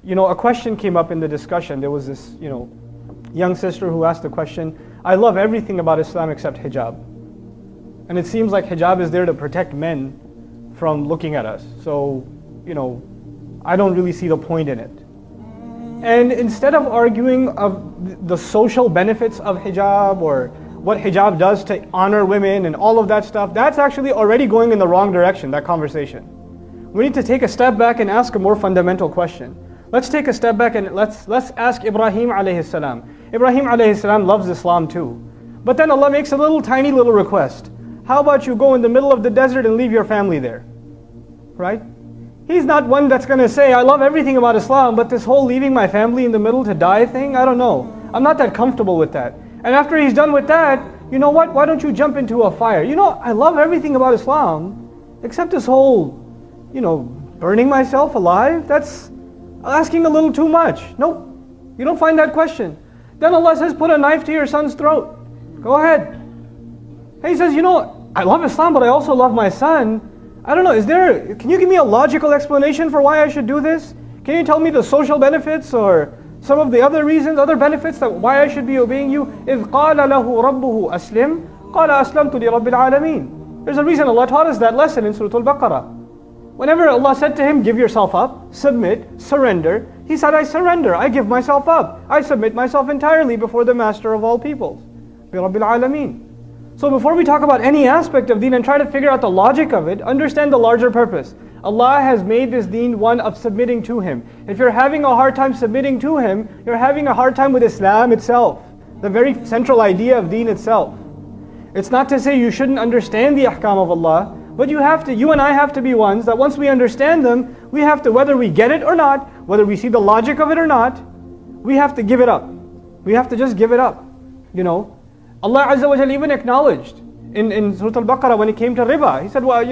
a question came up in the discussion. There was this, young sister who asked the question, I love everything about Islam except hijab. And it seems like hijab is there to protect men from looking at us. So, I don't really see the point in it. And instead of arguing of the social benefits of hijab or what hijab does to honor women and all of that stuff, that's actually already going in the wrong direction, that conversation. We need to take a step back and ask a more fundamental question. Let's take a step back and let's ask Ibrahim alayhi salam. Ibrahim alayhi salam loves Islam too. But then Allah makes a tiny little request. How about you go in the middle of the desert and leave your family there? Right? He's not one that's going to say, I love everything about Islam, but this whole leaving my family in the middle to die thing, I don't know. I'm not that comfortable with that. And after he's done with that, you know what? Why don't you jump into a fire? I love everything about Islam, except this whole, burning myself alive. That's asking a little too much. Nope, you don't find that question. Then Allah says, put a knife to your son's throat. Go ahead. And he says, I love Islam, but I also love my son. I don't know, can you give me a logical explanation for why I should do this? Can you tell me the social benefits or some of the other reasons, other benefits that why I should be obeying you? إِذْ قَالَ لَهُ رَبُّهُ أَسْلِمْ قَالَ أَسْلَمْتُ لِرَبِّ الْعَالَمِينَ. There's a reason Allah taught us that lesson in Surah Al-Baqarah. Whenever Allah said to him, give yourself up, submit, surrender, he said, I surrender, I give myself up, I submit myself entirely before the Master of all peoples, بِرَبِّ الْعَالَمِينَ. So before we talk about any aspect of deen and try to figure out the logic of it, understand the larger purpose. Allah has made this deen one of submitting to Him. If you're having a hard time submitting to Him, you're having a hard time with Islam itself, the very central idea of deen itself. It's not to say you shouldn't understand the ahkam of Allah, but you and I have to be ones that once we understand them, we have to, whether we get it or not, whether we see the logic of it or not, we have to give it up. We have to just give it up. Allah Azza wa Jalla even acknowledged in Surah Al-Baqarah when it came to riba. He said, well,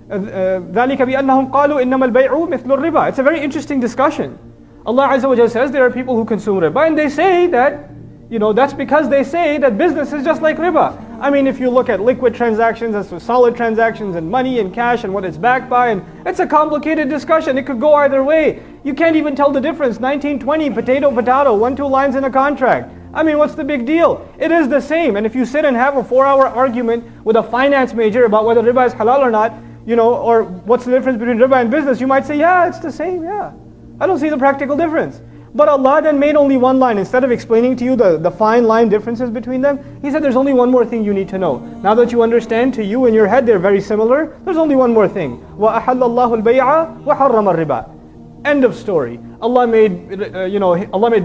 ذَلِكَ بِأَنَّهُمْ قَالُوا إِنَّمَا الْبَيْعُ مِثْلُ الرِّبَى. It's a very interesting discussion. Allah Azza wa Jalla says there are people who consume riba and they say that, that's because they say that business is just like riba. I mean, if you look at liquid transactions as solid transactions and money and cash and what it's backed by, and it's a complicated discussion. It could go either way. You can't even tell the difference. 1920, potato, 1-2 lines in a contract. I mean, what's the big deal? It is the same. And if you sit and have a 4-hour argument with a finance major about whether riba is halal or not, or what's the difference between riba and business, you might say, yeah, it's the same, yeah. I don't see the practical difference. But Allah then made only one line. Instead of explaining to you the fine line differences between them, He said there's only one more thing you need to know. Now that you understand, to you in your head they're very similar, there's only one more thing. وَأَحَلَّ اللَّهُ الْبَيْعَ وَحَرَّمَ الرِّبَى. End of story. Allah made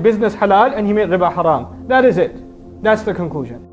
business halal and He made riba haram. That is it. That's the conclusion.